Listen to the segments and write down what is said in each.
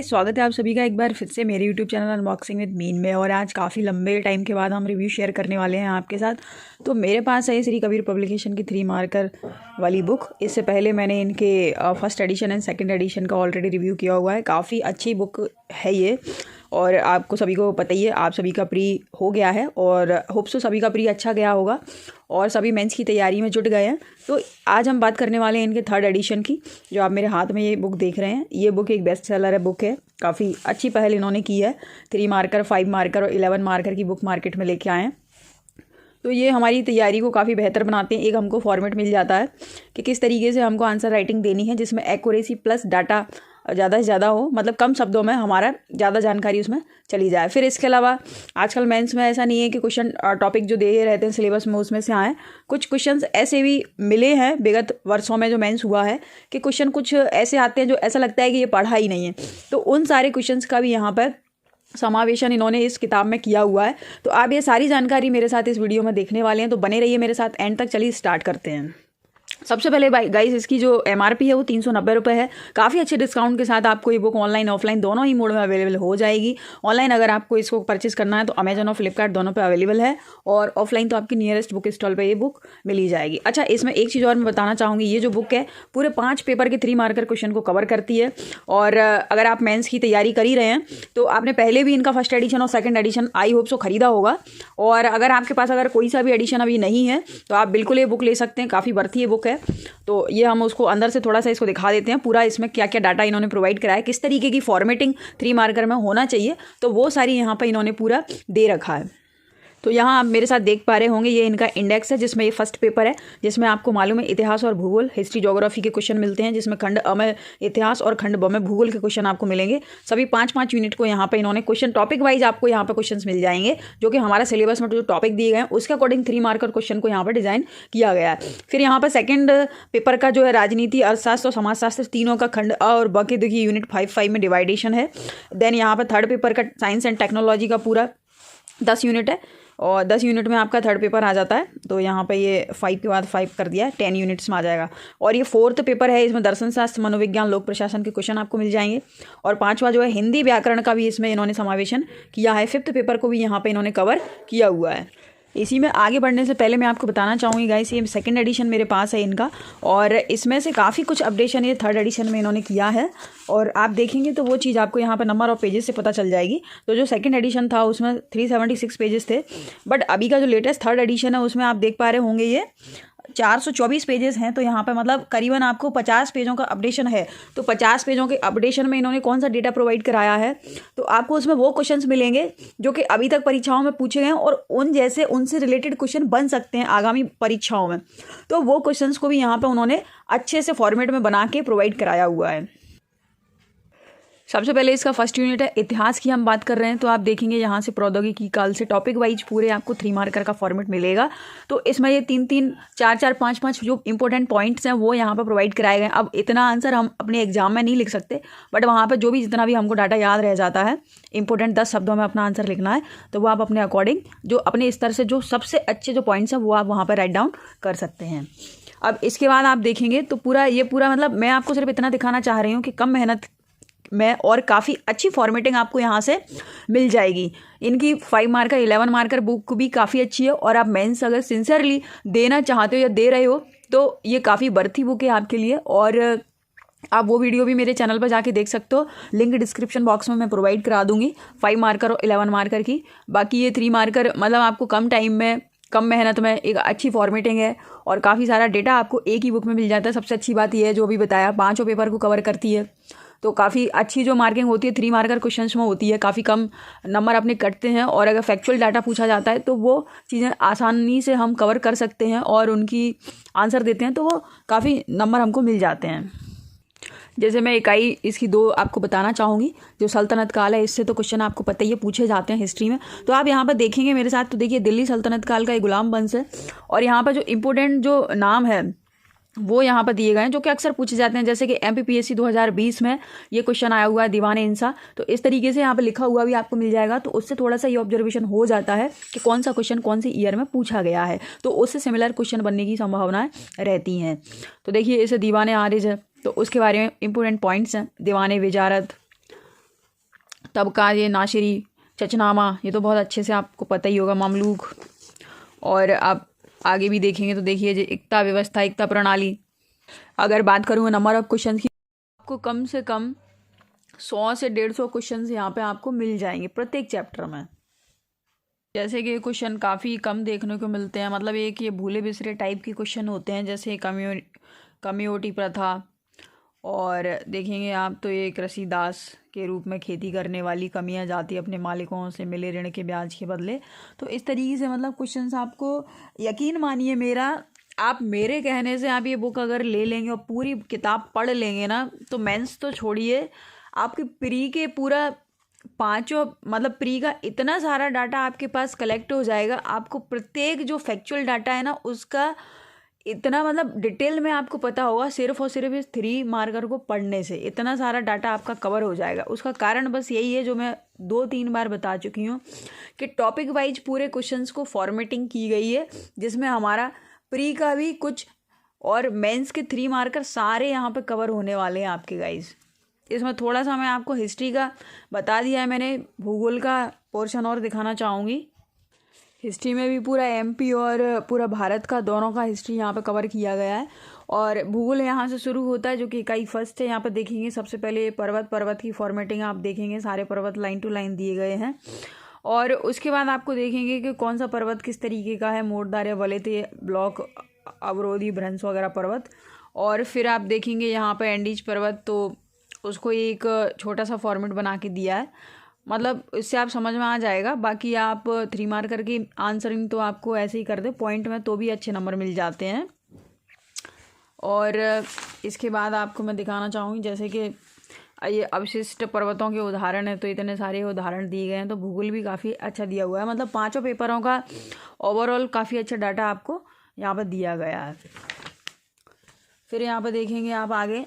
स्वागत है आप सभी का एक बार फिर से मेरे YouTube channel unboxing with mean में। और आज काफ़ी लंबे टाइम के बाद हम रिव्यू शेयर करने वाले हैं आपके साथ। तो मेरे पास है श्री कबीर पब्लिकेशन की 3 मार्कर वाली बुक। इससे पहले मैंने इनके first edition and second edition का ऑलरेडी रिव्यू किया हुआ है। काफ़ी अच्छी बुक है ये, और आपको सभी को पता ही है, आप सभी का प्री हो गया है और होप सो सभी का प्री अच्छा गया होगा और सभी मेंस की तैयारी में जुट गए हैं। तो आज हम बात करने वाले हैं इनके थर्ड एडिशन की। जो आप मेरे हाथ में ये बुक देख रहे हैं, ये बुक एक बेस्ट सेलर है बुक है। काफ़ी अच्छी पहल इन्होंने की है। 3 मार्कर, 5 मार्कर और 11 मार्कर की बुक मार्केट में लेके आए हैं। तो ये हमारी तैयारी को काफ़ी बेहतर बनाते हैं। एक हमको फॉर्मेट मिल जाता है कि किस तरीके से हमको आंसर राइटिंग देनी है, जिसमें एक्यूरेसी प्लस डाटा ज़्यादा से ज़्यादा हो, मतलब कम शब्दों में हमारा ज़्यादा जानकारी उसमें चली जाए। फिर इसके अलावा आजकल मेंस में ऐसा नहीं है कि क्वेश्चन टॉपिक जो दे रहते हैं सिलेबस में उसमें से आए। कुछ क्वेश्चंस ऐसे भी मिले हैं विगत वर्षों में जो मेंस हुआ है कि क्वेश्चन कुछ ऐसे आते हैं जो ऐसा लगता है कि ये पढ़ा ही नहीं है। तो उन सारे क्वेश्चंस का भी यहाँ पर समावेशन इन्होंने इस किताब में किया हुआ है। तो आप ये सारी जानकारी मेरे साथ इस वीडियो में देखने वाले हैं, तो बने रहिए मेरे साथ एंड तक। चलिए स्टार्ट करते हैं। सबसे पहले गाइस, इसकी जो MRP है वो 390 रुपये है। काफ़ी अच्छे डिस्काउंट के साथ आपको ये बुक ऑनलाइन ऑफलाइन दोनों ही मोड में अवेलेबल हो जाएगी। ऑनलाइन अगर आपको इसको परचेस करना है तो अमेजन और फ्लिपकार्ट दोनों पे अवेलेबल है, और ऑफलाइन तो आपकी नियरेस्ट बुक स्टॉल पे ये बुक मिल ही जाएगी। अच्छा, इसमें एक चीज़ और मैं बताना चाहूँगी, ये जो बुक है पूरे 5 पेपर के 3 मार्कर क्वेश्चन को कवर करती है। और अगर आप मेंस की तैयारी कर ही रहे हैं तो आपने पहले भी इनका फर्स्ट एडिशन और second edition I hope so खरीदा होगा। और अगर आपके पास अगर कोई सा भी एडिशन अभी नहीं है तो आप बिल्कुल ये बुक ले सकते हैं। काफ़ी बर्थी ये बुक है। तो ये हम उसको अंदर से थोड़ा सा इसको दिखा देते हैं, पूरा इसमें क्या क्या डाटा इन्होंने प्रोवाइड कराया, किस तरीके की फॉर्मेटिंग 3 मार्कर में होना चाहिए, तो वो सारी यहाँ पर इन्होंने पूरा दे रखा है। तो यहाँ आप मेरे साथ देख पा रहे होंगे, ये इनका इंडेक्स है जिसमें ये फर्स्ट पेपर है, जिसमें आपको मालूम है इतिहास और भूगोल, हिस्ट्री ज्योग्राफी के क्वेश्चन मिलते हैं, जिसमें खंड अ में इतिहास और खंड ब में भूगोल के क्वेश्चन आपको मिलेंगे। सभी 5-5 यूनिट को यहाँ पे इन्होंने क्वेश्चन टॉपिक वाइज आपको यहाँ पे क्वेश्चन मिल जाएंगे, जो कि हमारा सिलेबस में जो टॉपिक दिए गए हैं उसके अकॉर्डिंग 3 मार्कर क्वेश्चन को यहाँ पर डिजाइन किया गया है। फिर यहाँ पर सेकेंड पेपर का जो है राजनीति, अर्थशास्त्र और समाजशास्त्र, तीनों का खंड अ और ब के देखिए यूनिट 5 में डिवाइडेशन है। देन यहाँ पर थर्ड पेपर का साइंस एंड टेक्नोलॉजी का पूरा 10 यूनिट है, और 10 यूनिट में आपका थर्ड पेपर आ जाता है। तो यहाँ पे ये 5 के बाद 5 कर दिया है, 10 यूनिट्स में आ जाएगा। और ये फोर्थ पेपर है, इसमें दर्शन शास्त्र, मनोविज्ञान, लोक प्रशासन के क्वेश्चन आपको मिल जाएंगे। और 5वां जो है हिंदी व्याकरण का भी इसमें इन्होंने समावेशन किया है। 5th पेपर को भी यहाँ पे इन्होंने कवर किया हुआ है। इसी में आगे बढ़ने से पहले मैं आपको बताना चाहूँगी गाइस, ये सेकंड एडिशन मेरे पास है इनका, और इसमें से काफ़ी कुछ अपडेशन ये थर्ड एडिशन में इन्होंने किया है। और आप देखेंगे तो वो चीज़ आपको यहाँ पर नंबर ऑफ पेजेस से पता चल जाएगी। तो जो सेकंड एडिशन था उसमें 376 पेजेस थे, बट अभी का जो लेटेस्ट थर्ड एडिशन है उसमें आप देख पा रहे होंगे ये 424 पेजेस हैं। तो यहाँ पे मतलब करीबन आपको 50 पेजों का अपडेशन है। तो 50 पेजों के अपडेशन में इन्होंने कौन सा डेटा प्रोवाइड कराया है, तो आपको उसमें वो क्वेश्चंस मिलेंगे जो कि अभी तक परीक्षाओं में पूछे गए हैं और उन जैसे उनसे रिलेटेड क्वेश्चन बन सकते हैं आगामी परीक्षाओं में। तो वो क्वेश्चंस को भी यहाँ पे उन्होंने अच्छे से फॉर्मेट में बना के प्रोवाइड कराया हुआ है। सबसे पहले इसका फर्स्ट यूनिट है इतिहास की हम बात कर रहे हैं। तो आप देखेंगे यहाँ से प्रौद्योगिकी काल से टॉपिक वाइज पूरे आपको 3 मार्कर का फॉर्मेट मिलेगा। तो इसमें ये 3-3, 4-4, 5-5 जो इंपॉर्टेंट पॉइंट्स हैं वो यहाँ पर प्रोवाइड कराए गए। अब इतना आंसर हम अपने एग्जाम में नहीं लिख सकते, बट वहाँ पर जो भी जितना भी हमको डाटा याद रह जाता है, इंपॉर्टेंट 10 शब्दों में अपना आंसर लिखना है, तो वो आप अपने अकॉर्डिंग जो अपने स्तर से जो सबसे अच्छे जो पॉइंट्स हैं वो आप वहाँ पर राइट डाउन कर सकते हैं। अब इसके बाद आप देखेंगे तो पूरा मतलब मैं आपको सिर्फ इतना दिखाना चाह रही हूँ कि कम मेहनत में और काफ़ी अच्छी फॉर्मेटिंग आपको यहाँ से मिल जाएगी। इनकी 5 मार्कर 11 मार्कर बुक भी काफ़ी अच्छी है, और आप मेंस अगर सिंसियरली देना चाहते हो या दे रहे हो तो ये काफ़ी बर्थी बुक है आपके लिए। और आप वो वीडियो भी मेरे चैनल पर जाके देख सकते हो, लिंक डिस्क्रिप्शन बॉक्स में मैं प्रोवाइड करा दूंगी 5 मार्कर और 11 मार्कर की। बाकी ये 3 मार्कर मतलब आपको कम टाइम में कम मेहनत में एक अच्छी फॉर्मेटिंग है, और काफ़ी सारा डेटा आपको एक ही बुक में मिल जाता है। सबसे अच्छी बात यह है जो भी बताया, 5 पेपर को कवर करती है। तो काफ़ी अच्छी जो मार्किंग होती है 3 मार्कर क्वेश्चंस में होती है, काफ़ी कम नंबर अपने कटते हैं, और अगर फैक्चुअल डाटा पूछा जाता है तो वो चीज़ें आसानी से हम कवर कर सकते हैं और उनकी आंसर देते हैं, तो वो काफ़ी नंबर हमको मिल जाते हैं। जैसे मैं इकाई इसकी 2 आपको बताना चाहूँगी। जो सल्तनत काल है, इससे तो क्वेश्चन आपको पता ही है पूछे जाते हैं हिस्ट्री में। तो आप यहाँ पर देखेंगे मेरे साथ, तो देखिए दिल्ली सल्तनत काल का एक गुलाम वंश है, और यहाँ पर जो इम्पोर्टेंट जो नाम है वो यहाँ पर दिए गए हैं जो कि अक्सर पूछे जाते हैं। जैसे कि MPPSC 2020 में ये क्वेश्चन आया हुआ है, दीवान इंसा। तो इस तरीके से यहाँ पर लिखा हुआ भी आपको मिल जाएगा। तो उससे थोड़ा सा ये ऑब्जर्वेशन हो जाता है कि कौन सा क्वेश्चन कौन सी ईयर में पूछा गया है, तो उससे सिमिलर क्वेश्चन बनने की संभावनाएं रहती हैं। तो देखिए इसे दीवान आरिज है, तो उसके बारे में इंपॉर्टेंट पॉइंट्स हैं। दीवान विजारत, तबका, ये नाशिरी, चचनामा, ये तो बहुत अच्छे से आपको पता ही होगा, मामलूक। और आप आगे भी देखेंगे तो देखिए जो एकता व्यवस्था, एकता प्रणाली। अगर बात करूँ नंबर ऑफ क्वेश्चन की, आपको कम से कम 100 से 150 क्वेश्चन यहाँ पे आपको मिल जाएंगे प्रत्येक चैप्टर में। जैसे कि क्वेश्चन काफ़ी कम देखने को मिलते हैं, मतलब एक ये भूले बिसरे टाइप के क्वेश्चन होते हैं, जैसे कम्योटी प्रथा, और देखेंगे आप तो ये कृषि दास के रूप में खेती करने वाली कमियां जाती अपने मालिकों से मिले ऋण के ब्याज के बदले। तो इस तरीके से मतलब क्वेश्चंस आपको, यकीन मानिए मेरा, आप मेरे कहने से आप ये बुक अगर ले लेंगे और पूरी किताब पढ़ लेंगे ना, तो मेंस तो छोड़िए, आपके प्री के पूरा पाँचों मतलब प्री का इतना सारा डाटा आपके पास कलेक्ट हो जाएगा। आपको प्रत्येक जो फैक्चुअल डाटा है ना उसका इतना मतलब डिटेल में आपको पता होगा, सिर्फ और सिर्फ इस 3 मार्कर को पढ़ने से इतना सारा डाटा आपका कवर हो जाएगा। उसका कारण बस यही है जो मैं 2-3 बार बता चुकी हूँ कि टॉपिक वाइज पूरे क्वेश्चंस को फॉर्मेटिंग की गई है, जिसमें हमारा प्री का भी कुछ और मेंस के 3 मार्कर सारे यहाँ पे कवर होने वाले हैं आपके गाइज। इसमें थोड़ा सा मैं आपको हिस्ट्री का बता दिया है मैंने, भूगोल का पोर्शन और दिखाना चाहूँगी। हिस्ट्री में भी पूरा एमपी और पूरा भारत का दोनों का हिस्ट्री यहाँ पे कवर किया गया है। और भूगोल यहाँ से शुरू होता है जो कि इकाई फर्स्ट है। यहाँ पे देखेंगे सबसे पहले पर्वत की फॉर्मेटिंग आप देखेंगे, सारे पर्वत लाइन टू लाइन दिए गए हैं। और उसके बाद आपको देखेंगे कि कौन सा पर्वत किस तरीके का है, मोड़दार या वलयते, ब्लॉक, अवरोधी, भ्रंश वगैरह पर्वत। और फिर आप देखेंगे यहाँ पर एंडीज पर्वत, तो उसको एक छोटा सा फॉर्मेट बना के दिया है, मतलब इससे आप समझ में आ जाएगा। बाकी आप 3 मार्कर की आंसरिंग तो आपको ऐसे ही कर दे पॉइंट में, तो भी अच्छे नंबर मिल जाते हैं। और इसके बाद आपको मैं दिखाना चाहूँगी जैसे कि ये अवशिष्ट पर्वतों के उदाहरण है, तो इतने सारे उदाहरण दिए गए हैं। तो भूगोल भी काफ़ी अच्छा दिया हुआ है, मतलब 5 पेपरों का ओवरऑल काफ़ी अच्छा डाटा आपको यहाँ पर दिया गया है। फिर यहाँ पर देखेंगे आप आगे,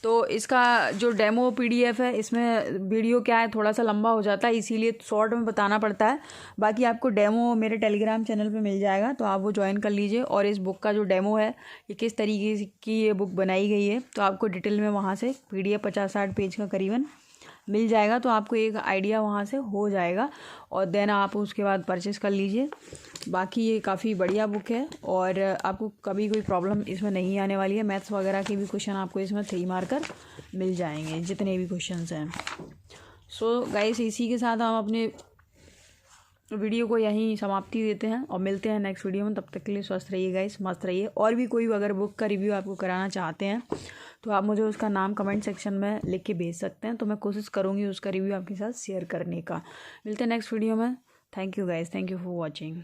तो इसका जो डेमो पीडीएफ है, इसमें वीडियो क्या है थोड़ा सा लंबा हो जाता है, इसीलिए शॉर्ट में बताना पड़ता है। बाकी आपको डेमो मेरे टेलीग्राम चैनल पे मिल जाएगा, तो आप वो ज्वाइन कर लीजिए। और इस बुक का जो डेमो है, ये किस तरीके की ये बुक बनाई गई है, तो आपको डिटेल में वहाँ से पीडीएफ 50-60 पेज का करीबन मिल जाएगा, तो आपको एक आइडिया वहाँ से हो जाएगा। और देन आप उसके बाद परचेस कर लीजिए। बाकी ये काफ़ी बढ़िया बुक है और आपको कभी कोई प्रॉब्लम इसमें नहीं आने वाली है। मैथ्स वगैरह के भी क्वेश्चन आपको इसमें 3 मार्कर मिल जाएंगे, जितने भी क्वेश्चंस हैं। सो गाइस, इसी के साथ हम अपने वीडियो को यहीं समाप्ति देते हैं और मिलते हैं नेक्स्ट वीडियो में। तब तक के लिए स्वस्थ रहिए गाइस, मस्त रहिए। और भी कोई अगर बुक का रिव्यू आपको कराना चाहते हैं तो आप मुझे उसका नाम कमेंट सेक्शन में लिख के भेज सकते हैं, तो मैं कोशिश करूँगी उसका रिव्यू आपके साथ शेयर करने का। मिलते हैं नेक्स्ट वीडियो में। Thank you guys, thank you for watching.